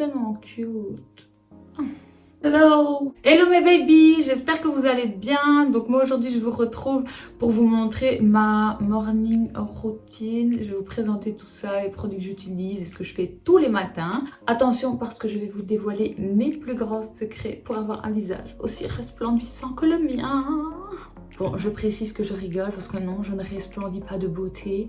tellement cute. Hello! Hello mes babies! J'espère que vous allez bien. Donc moi aujourd'hui je vous retrouve pour vous montrer ma morning routine. Je vais vous présenter tout ça, les produits que j'utilise et ce que je fais tous les matins. Attention parce que je vais vous dévoiler mes plus grands secrets pour avoir un visage aussi resplendissant que le mien. Bon, je précise que je rigole parce que non, je ne resplendis pas de beauté.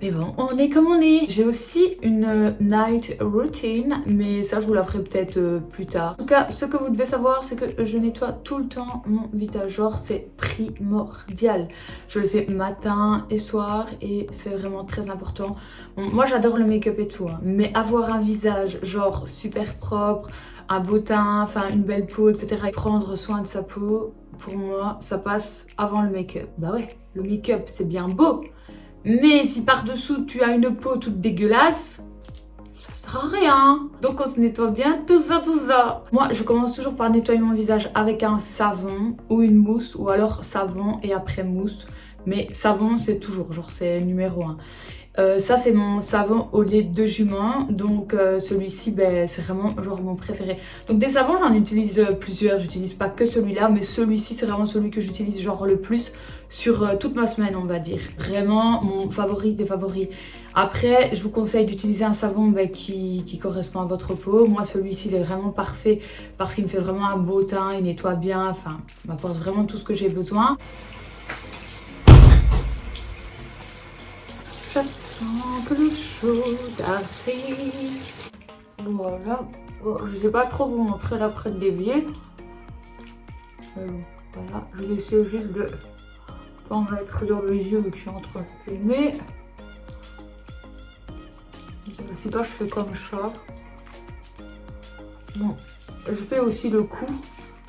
Mais bon, on est comme on est. J'ai aussi une night routine, mais ça je vous la ferai peut-être plus tard. En tout cas, ce que vous devez savoir, c'est que je nettoie tout le temps mon visage. Genre, c'est primordial. Je le fais matin et soir et c'est vraiment très important. Bon, moi j'adore le make-up et tout, hein, mais avoir un visage genre super propre, un beau teint, enfin une belle peau, etc. Et prendre soin de sa peau, pour moi, ça passe avant le make-up. Bah ouais, le make-up c'est bien beau. Mais si par-dessous tu as une peau toute dégueulasse, ça sert à rien. Donc on se nettoie bien, tout ça, tout ça. Moi je commence toujours par nettoyer mon visage avec un savon ou une mousse, ou alors savon et après mousse. Mais savon c'est toujours, genre c'est numéro 1. Ça c'est mon savon au lait de jument, donc celui-ci ben, c'est vraiment genre mon préféré. Donc des savons j'en utilise plusieurs, j'utilise pas que celui-là, mais celui-ci c'est vraiment celui que j'utilise genre le plus sur toute ma semaine on va dire. Vraiment mon favori des favoris. Après je vous conseille d'utiliser un savon ben, qui correspond à votre peau. Moi celui-ci il est vraiment parfait parce qu'il me fait vraiment un beau teint, il nettoie bien, enfin il m'apporte vraiment tout ce que j'ai besoin. Que le chaud arrive. Voilà. Bon, je sais pas trop vous montrer l'après de l'évier. Voilà. Je vais essayer juste de pas en mettre dans les yeux vu que je suis en train de filmer. Si pas, je fais comme ça. Bon, je fais aussi le cou.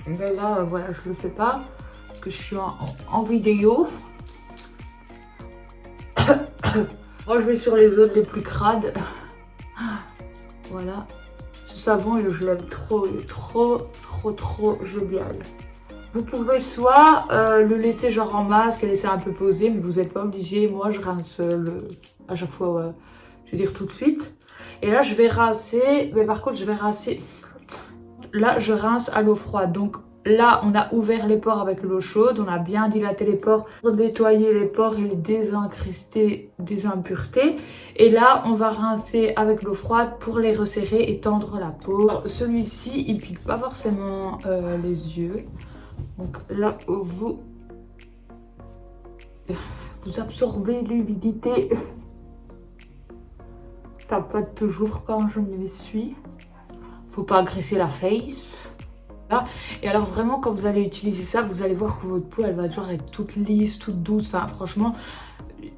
Mais là, voilà, je le fais pas. Parce que je suis en vidéo. Moi je vais sur les zones les plus crades. Voilà. Ce savon je l'aime trop, il est trop génial. Vous pouvez soit le laisser genre en masque et laisser un peu poser, mais vous n'êtes pas obligé. Moi je rince à chaque fois, je veux dire tout de suite. Et là je vais rincer, mais par contre je vais rincer. Là je rince à l'eau froide. Donc là, on a ouvert les pores avec l'eau chaude, on a bien dilaté les pores pour nettoyer les pores et les désincruster des impuretés. Et là, on va rincer avec l'eau froide pour les resserrer et tendre la peau. Celui-ci, il pique pas forcément les yeux. Donc là, vous absorbez l'humidité. Ça tapote toujours quand je m'essuie. Faut pas agresser la face. Et alors vraiment quand vous allez utiliser ça, vous allez voir que votre peau elle va toujours être toute lisse, toute douce. Enfin franchement,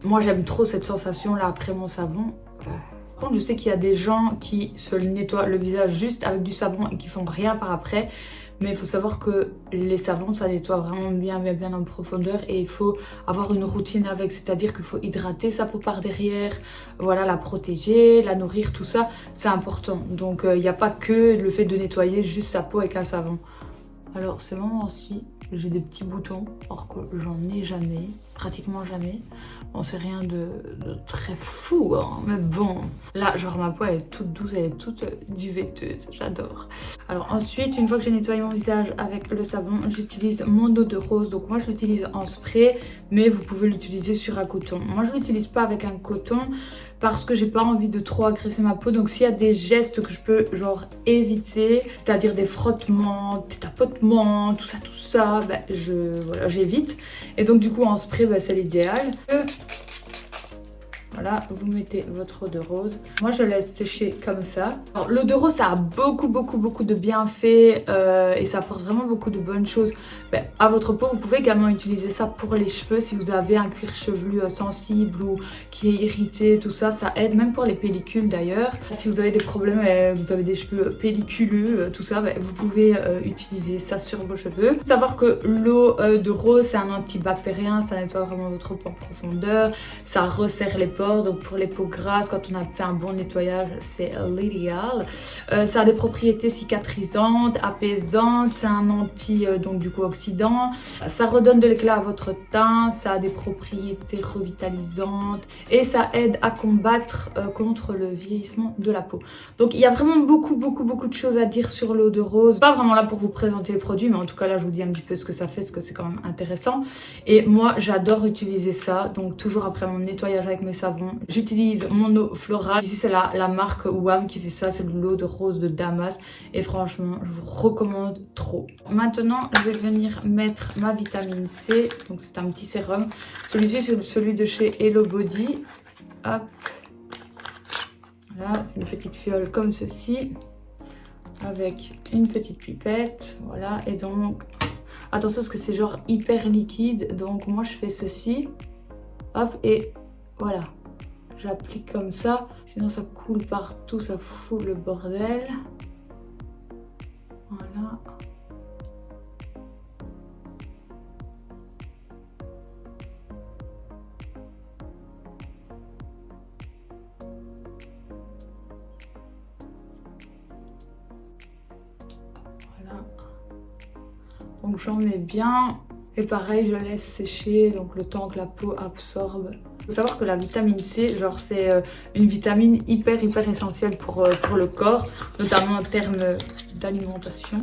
moi j'aime trop cette sensation là après mon savon. Par contre je sais qu'il y a des gens qui se nettoient le visage juste avec du savon et qui font rien par après. Mais il faut savoir que les savons ça nettoie vraiment bien en profondeur. Et il faut avoir une routine avec, c'est-à-dire qu'il faut hydrater sa peau par derrière. Voilà, la protéger, la nourrir, tout ça c'est important. Donc il n'y a pas que le fait de nettoyer juste sa peau avec un savon. Alors ces moments-ci, j'ai des petits boutons, or que j'en ai jamais, pratiquement jamais. Bon, c'est rien de très fou, hein, mais bon. Là, genre ma peau elle est toute douce, elle est toute duvetteuse, j'adore. Alors ensuite, une fois que j'ai nettoyé mon visage avec le savon, j'utilise mon eau de rose. Donc moi je l'utilise en spray, mais vous pouvez l'utiliser sur un coton. Moi je l'utilise pas avec un coton parce que j'ai pas envie de trop agresser ma peau. Donc s'il y a des gestes que je peux genre éviter, c'est-à-dire des frottements, des tapotements, tout ça, ben, voilà, j'évite. Et donc du coup en spray, ben, c'est l'idéal. Voilà, vous mettez votre eau de rose. Moi, je laisse sécher comme ça. Alors, l'eau de rose, ça a beaucoup de bienfaits et ça apporte vraiment beaucoup de bonnes choses à votre peau. Vous pouvez également utiliser ça pour les cheveux si vous avez un cuir chevelu sensible ou qui est irrité, tout ça, ça aide. Même pour les pellicules d'ailleurs. Si vous avez des problèmes, vous avez des cheveux pelliculeux, tout ça, vous pouvez utiliser ça sur vos cheveux. Faut savoir que l'eau de rose, c'est un antibactérien, ça nettoie vraiment votre peau en profondeur, ça resserre les pores. pores. Donc pour les peaux grasses, quand on a fait un bon nettoyage, c'est l'idéal. Ça a des propriétés cicatrisantes, apaisantes, c'est un anti donc du coup oxydant. Ça redonne de l'éclat à votre teint, ça a des propriétés revitalisantes et ça aide à combattre contre le vieillissement de la peau. Donc il y a vraiment beaucoup de choses à dire sur l'eau de rose. Pas vraiment là pour vous présenter les produits, mais en tout cas là je vous dis un petit peu ce que ça fait, parce que c'est quand même intéressant. Et moi j'adore utiliser ça, donc toujours après mon nettoyage avec mes savons, j'utilise mon eau florale. Ici c'est la marque WAM qui fait ça, c'est de l'eau de rose de Damas et franchement je vous recommande trop. Maintenant je vais venir mettre ma vitamine C, donc c'est un petit sérum. Celui-ci c'est celui de chez Hello Body. Hop. Voilà, c'est une petite fiole comme ceci, avec une petite pipette, voilà, et donc, attention parce que c'est genre hyper liquide, donc moi je fais ceci, hop, et voilà, j'applique comme ça, sinon ça coule partout, ça fout le bordel, voilà. Donc j'en mets bien et pareil je laisse sécher donc le temps que la peau absorbe. Il faut savoir que la vitamine C, genre c'est une vitamine hyper essentielle pour le corps, notamment en termes d'alimentation.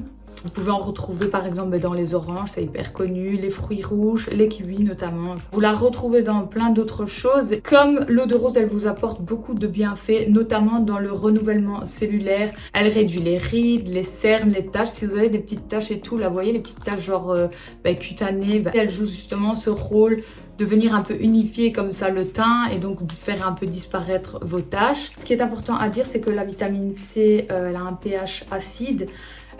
Vous pouvez en retrouver par exemple dans les oranges, c'est hyper connu, les fruits rouges, les kiwis notamment. Vous la retrouvez dans plein d'autres choses. Comme l'eau de rose, elle vous apporte beaucoup de bienfaits, notamment dans le renouvellement cellulaire. Elle réduit les rides, les cernes, les taches. Si vous avez des petites taches et tout, là vous voyez les petites taches genre cutanées, elle joue justement ce rôle de venir un peu unifier comme ça le teint et donc faire un peu disparaître vos taches. Ce qui est important à dire, c'est que la vitamine C, elle a un pH acide.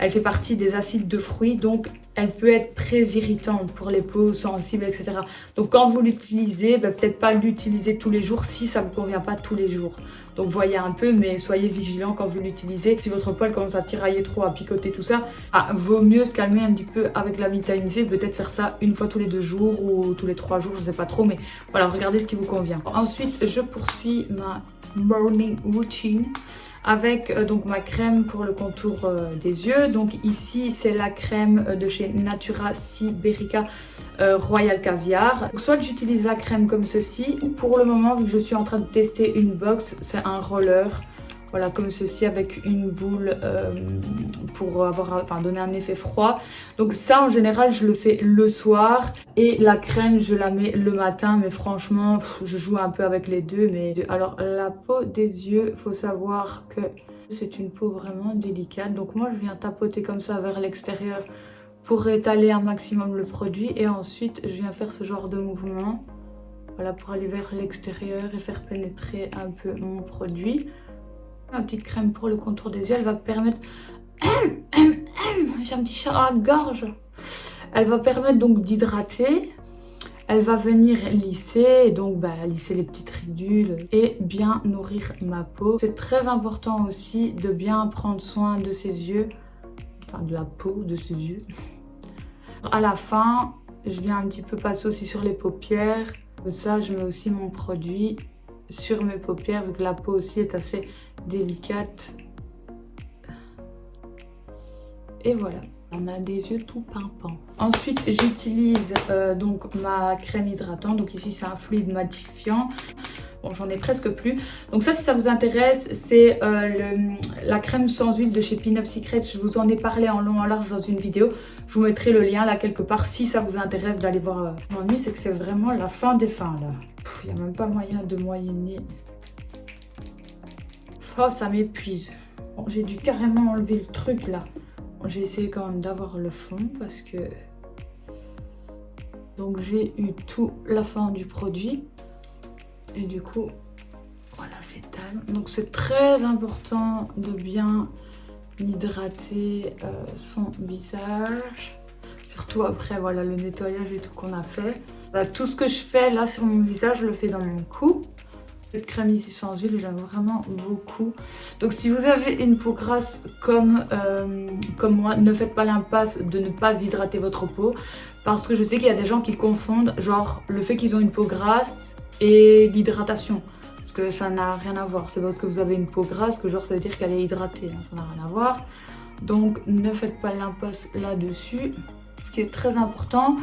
Elle fait partie des acides de fruits, donc elle peut être très irritante pour les peaux sensibles, etc. Donc quand vous l'utilisez, peut-être pas l'utiliser tous les jours si ça ne vous convient pas tous les jours. Donc voyez un peu, mais soyez vigilant quand vous l'utilisez. Si votre poil commence à tirailler trop, à picoter, tout ça, vaut mieux se calmer un petit peu avec la vitamine C. Peut-être faire ça une fois tous les 2 jours ou tous les 3 jours, je ne sais pas trop. Mais voilà, regardez ce qui vous convient. Ensuite, je poursuis ma morning routine avec donc ma crème pour le contour des yeux. Donc ici c'est la crème de chez Natura Siberica Royal Caviar. Donc, soit j'utilise la crème comme ceci, ou pour le moment vu que je suis en train de tester une box, c'est un roller. Voilà, comme ceci avec une boule pour donner un effet froid. Donc ça, en général, je le fais le soir. Et la crème, je la mets le matin. Mais franchement, je joue un peu avec les deux. Alors, la peau des yeux, faut savoir que c'est une peau vraiment délicate. Donc moi, je viens tapoter comme ça vers l'extérieur pour étaler un maximum le produit. Et ensuite, je viens faire ce genre de mouvement. Voilà, pour aller vers l'extérieur et faire pénétrer un peu mon produit. Ma petite crème pour le contour des yeux, elle va permettre... J'ai un petit chat dans la gorge. Elle va permettre donc d'hydrater. Elle va venir lisser, donc lisser les petites ridules et bien nourrir ma peau. C'est très important aussi de bien prendre soin de ses yeux, enfin de la peau de ses yeux. À la fin, je viens un petit peu passer aussi sur les paupières. Comme ça, je mets aussi mon produit sur mes paupières, vu que la peau aussi est assez délicate. Et voilà, on a des yeux tout pimpants. Ensuite, j'utilise donc ma crème hydratante. Donc ici, c'est un fluide matifiant. Bon, j'en ai presque plus. Donc ça, si ça vous intéresse, c'est la crème sans huile de chez Pin Up Secret. Je vous en ai parlé en long, en large dans une vidéo. Je vous mettrai le lien là quelque part si ça vous intéresse d'aller voir. L'ennui, c'est que c'est vraiment la fin des fins là. Il n'y a même pas moyen de moyenner. Oh, ça m'épuise. Bon, j'ai dû carrément enlever le truc là. Bon, j'ai essayé quand même d'avoir le fond parce que... Donc j'ai eu tout la fin du produit. Et du coup, voilà, j'étale. Donc c'est très important de bien hydrater son visage. Surtout après, voilà, le nettoyage et tout qu'on a fait. Voilà, tout ce que je fais là sur mon visage, je le fais dans mon cou. Cette crème ici sans huile, j'aime vraiment beaucoup. Donc si vous avez une peau grasse comme moi, ne faites pas l'impasse de ne pas hydrater votre peau. Parce que je sais qu'il y a des gens qui confondent genre le fait qu'ils ont une peau grasse et l'hydratation. Parce que ça n'a rien à voir. C'est parce que vous avez une peau grasse que genre ça veut dire qu'elle est hydratée. Hein. Ça n'a rien à voir. Donc ne faites pas l'impasse là-dessus. Ce qui est très important,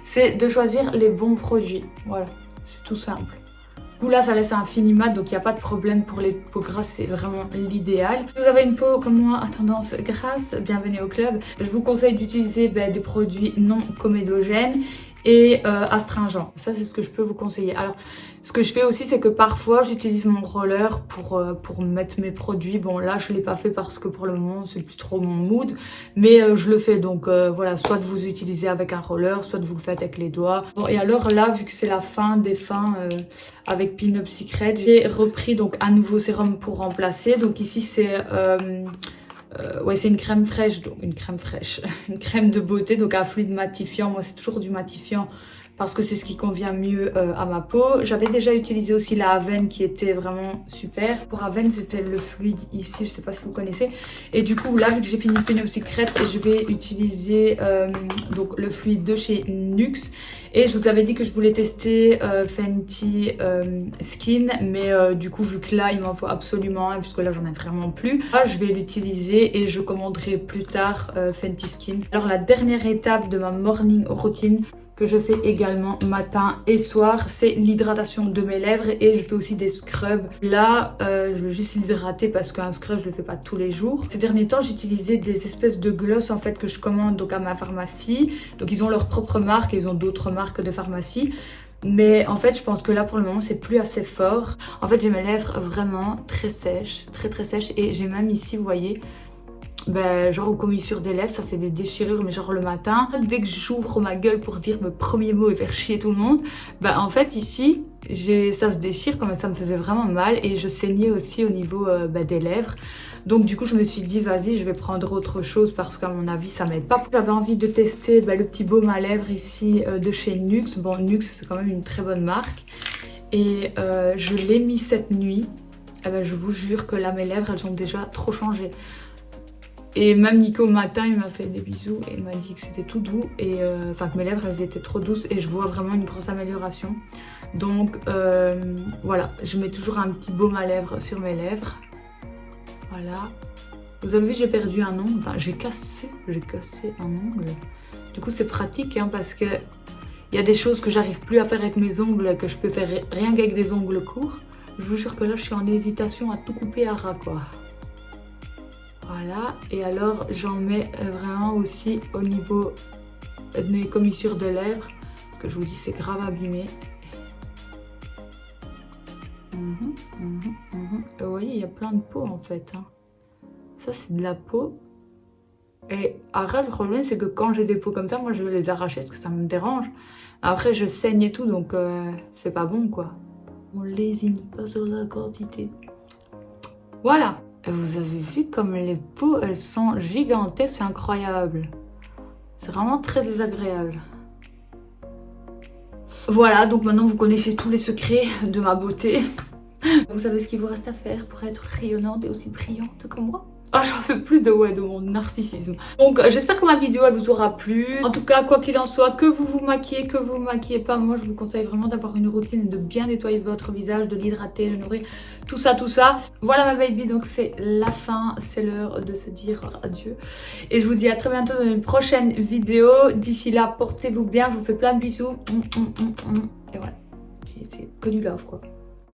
c'est de choisir les bons produits. Voilà, c'est tout simple. Du coup là ça laisse un fini mat, donc il n'y a pas de problème pour les peaux grasses, c'est vraiment l'idéal. Si vous avez une peau comme moi à tendance grasse, bienvenue au club. Je vous conseille d'utiliser des produits non comédogènes et astringents. Ça c'est ce que je peux vous conseiller. Alors ce que je fais aussi, c'est que parfois j'utilise mon roller pour mettre mes produits. Bon là je l'ai pas fait parce que pour le moment c'est plus trop mon mood, mais je le fais. Donc voilà, soit vous utilisez avec un roller, soit vous le faites avec les doigts. Bon, et alors là, vu que c'est la fin des fins avec Pin Up Secret, j'ai repris donc un nouveau sérum pour remplacer. Donc ici c'est ouais, c'est une crème fraîche, donc une crème de beauté, donc un fluide matifiant. Moi c'est toujours du matifiant parce que c'est ce qui convient mieux à ma peau. J'avais déjà utilisé aussi la Avène qui était vraiment super. Pour Avène, c'était le fluide ici, je sais pas si vous connaissez. Et du coup, là, vu que j'ai fini Pin Up Secret, je vais utiliser donc le fluide de chez NYX. Et je vous avais dit que je voulais tester Fenty Skin, mais du coup, vu que là, il m'en faut absolument un, puisque là, j'en ai vraiment plus. Là, je vais l'utiliser et je commanderai plus tard Fenty Skin. Alors, la dernière étape de ma morning routine, que je fais également matin et soir, c'est l'hydratation de mes lèvres et je fais aussi des scrubs. Là, je vais juste l'hydrater parce qu'un scrub, je le fais pas tous les jours. Ces derniers temps, j'utilisais des espèces de gloss en fait que je commande donc à ma pharmacie. Donc ils ont leur propre marque et ils ont d'autres marques de pharmacie. Mais en fait, je pense que là, pour le moment, c'est plus assez fort. En fait, j'ai mes lèvres vraiment très sèches, très sèches. Et j'ai même ici, vous voyez, genre aux commissures des lèvres, ça fait des déchirures, mais genre le matin, dès que j'ouvre ma gueule pour dire mes premiers mots et faire chier tout le monde, en fait ici, ça se déchire, comme ça me faisait vraiment mal et je saignais aussi au niveau des lèvres. Donc du coup je me suis dit vas-y, je vais prendre autre chose parce qu'à mon avis ça m'aide pas. J'avais envie de tester le petit baume à lèvres ici de chez NYX. Bon, NYX c'est quand même une très bonne marque et je l'ai mis cette nuit. Je vous jure que là mes lèvres elles ont déjà trop changé. Et même Nico au matin il m'a fait des bisous et m'a dit que c'était tout doux et que mes lèvres elles étaient trop douces et je vois vraiment une grosse amélioration. Donc voilà, je mets toujours un petit baume à lèvres sur mes lèvres. Voilà. Vous avez vu, j'ai perdu un ongle, j'ai cassé un ongle. Du coup c'est pratique parce que il y a des choses que j'arrive plus à faire avec mes ongles que je peux faire rien qu'avec des ongles courts. Je vous jure que là je suis en hésitation à tout couper à ras quoi. Voilà, et alors j'en mets vraiment aussi au niveau des commissures de lèvres, parce que je vous dis c'est grave abîmé. Et vous voyez, il y a plein de peau en fait. Ça c'est de la peau. Et après le problème c'est que quand j'ai des peaux comme ça, moi je veux les arracher parce que ça me dérange. Après je saigne et tout, donc c'est pas bon quoi. On lésine pas sur la quantité. Voilà. Vous avez vu comme les peaux, elles sont gigantesques, c'est incroyable. C'est vraiment très désagréable. Voilà, donc maintenant vous connaissez tous les secrets de ma beauté. Vous savez ce qu'il vous reste à faire pour être rayonnante et aussi brillante que moi. Ah, j'en peux plus de mon narcissisme. Donc j'espère que ma vidéo elle vous aura plu. En tout cas, quoi qu'il en soit, que vous vous maquillez, que vous vous maquillez pas, moi je vous conseille vraiment d'avoir une routine et de bien nettoyer votre visage, de l'hydrater, de le nourrir, tout ça. Voilà ma baby, donc c'est la fin, c'est l'heure de se dire adieu. Et je vous dis à très bientôt dans une prochaine vidéo. D'ici là, portez-vous bien, je vous fais plein de bisous. Et voilà, c'est que du love quoi.